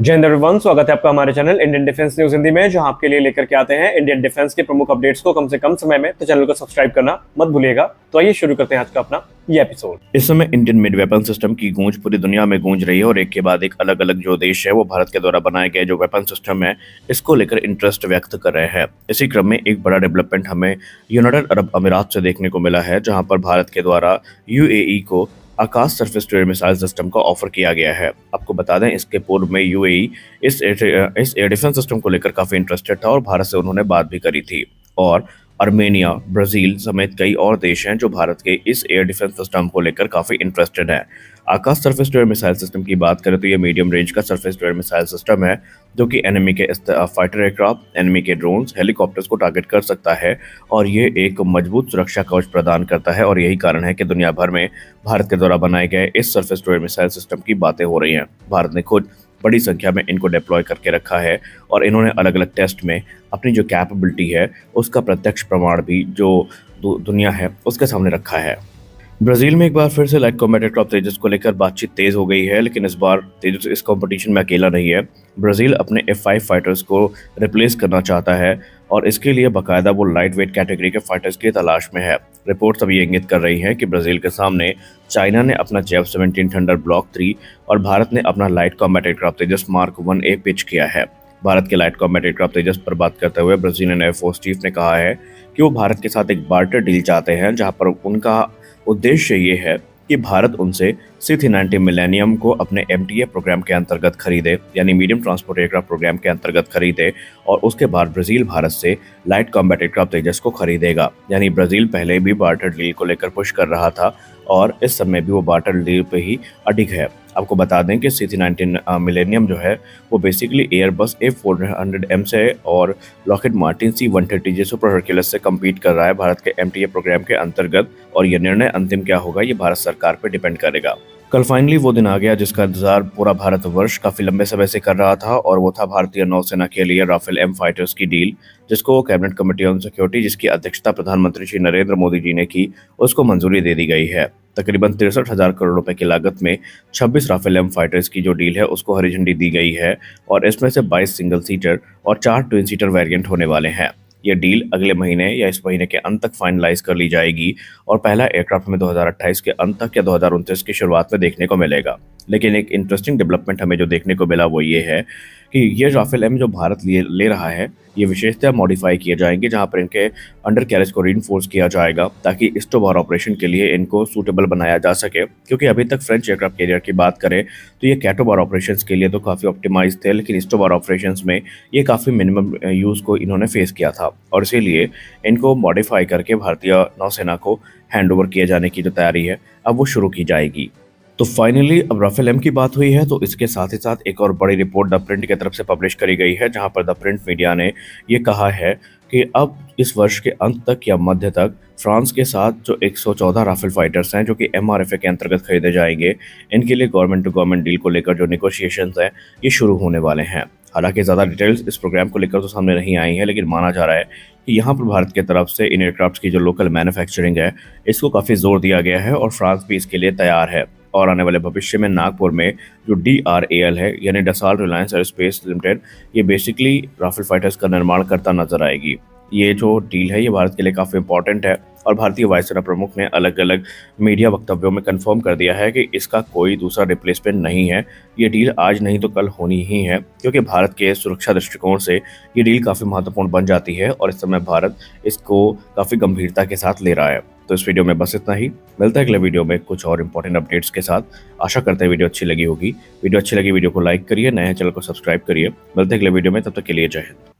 जय हिंद एवरीवन, स्वागत है आपका हमारे channel Indian defence news Hindi में, जहां आपके लिए लेकर के आते हैं इंडियन डिफेंस के प्रमुख अपडेट्स को कम से कम समय में। तो चैनल को सब्सक्राइब करना मत भूलिएगा। तो आइए शुरू करते हैं आज का अपना ये एपिसोड। इस समय इंडियन मेड वेपन सिस्टम की गूंज पूरी दुनिया में गूंज रही है और एक के बाद एक अलग अलग जो देश है वो भारत के द्वारा बनाए गए जो वेपन सिस्टम है इसको लेकर इंटरेस्ट व्यक्त कर रहे हैं। इसी क्रम में एक बड़ा डेवलपमेंट हमें यूनाइटेड अरब अमीरात से देखने को मिला है, जहां पर भारत के द्वारा यूएई को Akash surface to air missile system का ऑफर किया गया है। आपको बता दें, इसके पूर्व में यूएई इस एयर डिफेंस सिस्टम को लेकर काफी इंटरेस्टेड था और भारत से उन्होंने बात भी करी थी। और आर्मेनिया, ब्राजील समेत कई और देश हैं जो भारत के इस एयर डिफेंस सिस्टम को लेकर काफी इंटरेस्टेड हैं। Akash surface to air missile system की बात करें तो ये मीडियम रेंज का surface to air missile system है जो कि एनिमी के फाइटर एयरक्राफ्ट, एनिमी के ड्रोन्स, हेलीकॉप्टर्स को टारगेट कर सकता है और ये एक मजबूत सुरक्षा कवच प्रदान करता है। और यही कारण है कि दुनिया भर में भारत के द्वारा बनाए गए इस surface to air missile system की बातें हो रही हैं। भारत ने खुद बड़ी संख्या में इनको डिप्लॉय करके रखा है और इन्होंने अलग अलग टेस्ट में अपनी जो कैपेबिलिटी है उसका प्रत्यक्ष प्रमाण भी जो दुनिया है उसके सामने रखा है। ब्राजील में एक बार फिर से लाइट कॉम्बैट एयरक्राफ्ट तेजस को लेकर बातचीत तेज हो गई है, लेकिन इस बार तेजस इस कंपटीशन में अकेला नहीं है। ब्राजील अपने F5 फाइटर्स को रिप्लेस करना चाहता है और इसके लिए बाकायदा वो लाइट वेट कैटेगरी के फाइटर्स की तलाश में है। रिपोर्ट्स अभी इंगित कर रही हैं कि ब्राजील के सामने चाइना ने अपना JF-17 थंडर ब्लॉक 3 और भारत ने अपना लाइट कॉम्बैट एयरक्राफ्ट तेजस मार्क 1A पिच किया है। भारत के लाइट कॉम्बैट एयरक्राफ्ट तेजस पर बात करते हुए ब्राजीलियन एयरफोर्स चीफ ने कहा है कि वो भारत के साथ एक बार्टर डील चाहते हैं, जहां पर उनका उद्देश्य ये है कि भारत उनसे C-390 मिलेनियम को अपने MTA प्रोग्राम के अंतर्गत खरीदे, यानी मीडियम ट्रांसपोर्ट एयरक्राफ्ट प्रोग्राम के अंतर्गत खरीदे, और उसके बाद ब्राजील भारत से लाइट कॉम्बैट एयरक्राफ्ट तेजस को खरीदेगा। यानी ब्राजील पहले भी बार्टर डील को लेकर पुश कर रहा था और इस समय भी वो बार्टर डील पे ही अडिग है। आपको बता दें कि C-390 मिलेनियम जो है वो बेसिकली एयरबस A400M से और Lockheed Martin C-130J super Hercules से कम्पीट कर रहा है भारत के MTA प्रोग्राम के अंतर्गत, और ये निर्णय अंतिम क्या होगा ये भारत सरकार पर डिपेंड करेगा। कल फाइनली वो दिन आ गया जिसका इंतजार पूरा भारतवर्ष काफी लंबे समय से कर रहा था, और वो था भारतीय नौसेना के लिए राफेल M फाइटर्स की डील, जिसको कैबिनेट कमेटी ऑन सिक्योरिटी, जिसकी अध्यक्षता प्रधानमंत्री श्री नरेंद्र मोदी जी ने की, उसको मंजूरी दे दी गई है। तकरीबन 63,000 करोड़ रुपए की लागत में 26 राफेल M फाइटर्स की जो डील है उसको हरी झंडी दी गई है, और इसमें से 22 सिंगल सीटर और 4 ट्विन सीटर वेरिएंट होने वाले हैं। यह डील अगले महीने या इस महीने के अंत तक फाइनलाइज कर ली जाएगी और पहला एयरक्राफ्ट में 2028 के अंत तक या 2029 की शुरुआत में देखने को मिलेगा। लेकिन एक इंटरेस्टिंग डेवलपमेंट हमें जो देखने को मिला वो ये है कि ये राफेल M जो भारत ले रहा है ये विशेषतः मॉडिफाई किए जाएंगे, जहां पर इनके अंडर कैरेज को रीइंफोर्स किया जाएगा ताकि स्टोबार ऑपरेशन के लिए इनको सूटेबल बनाया जा सके। क्योंकि अभी तक फ्रेंच एयरक्राफ्ट कैरियर की बात करें तो ये कैटोबार ऑपरेशंस के लिए तो काफ़ी ऑप्टिमाइज थे, लेकिन स्टोबार ऑपरेशंस में ये काफ़ी मिनिमम यूज़ को इन्होंने फेस किया था, और इसीलिए इनको मॉडिफाई करके भारतीय नौसेना को हैंड ओवर किए जाने की जो तैयारी है अब वो शुरू की जाएगी। तो फाइनली अब राफेल M की बात हुई है तो इसके साथ ही साथ एक और बड़ी रिपोर्ट द प्रिंट की तरफ से पब्लिश करी गई है, जहां पर द प्रिंट मीडिया ने ये कहा है कि अब इस वर्ष के अंत तक या मध्य तक फ्रांस के साथ जो 114 राफेल फाइटर्स हैं जो कि MRFA के अंतर्गत खरीदे जाएंगे, इनके लिए गवर्नमेंट टू गवर्नमेंट डील को लेकर जो निगोशिएशंस हैं ये शुरू होने वाले हैं। हालांकि ज़्यादा डिटेल्स इस प्रोग्राम को लेकर तो सामने नहीं आई है, लेकिन माना जा रहा है कि यहाँ पर भारत की तरफ से इन एयरक्राफ्ट की जो लोकल मैन्युफैक्चरिंग है इसको काफ़ी जोर दिया गया है और फ्रांस भी इसके लिए तैयार है। और आने वाले भविष्य में नागपुर में जो DRAL है यानी डसाल्ट रिलायंस एयरस्पेस लिमिटेड, ये बेसिकली राफेल फाइटर्स का निर्माण करता नजर आएगी। ये जो डील है ये भारत के लिए काफ़ी इंपॉर्टेंट है और भारतीय वायुसेना प्रमुख ने अलग अलग मीडिया वक्तव्यों में कंफर्म कर दिया है कि इसका कोई दूसरा रिप्लेसमेंट नहीं है। ये डील आज नहीं तो कल होनी ही है, क्योंकि भारत के सुरक्षा दृष्टिकोण से ये डील काफ़ी महत्वपूर्ण बन जाती है और इस समय भारत इसको काफ़ी गंभीरता के साथ ले रहा है। तो इस वीडियो में बस इतना ही। मिलता है अगले वीडियो में कुछ और इंपॉर्टेंट अपडेट्स के साथ। आशा करते हैं वीडियो अच्छी लगी होगी। वीडियो अच्छी लगी वीडियो को लाइक करिए, नए चैनल को सब्सक्राइब करिए। मिलते हैं अगले वीडियो में, तब तक के लिए जय हिंद।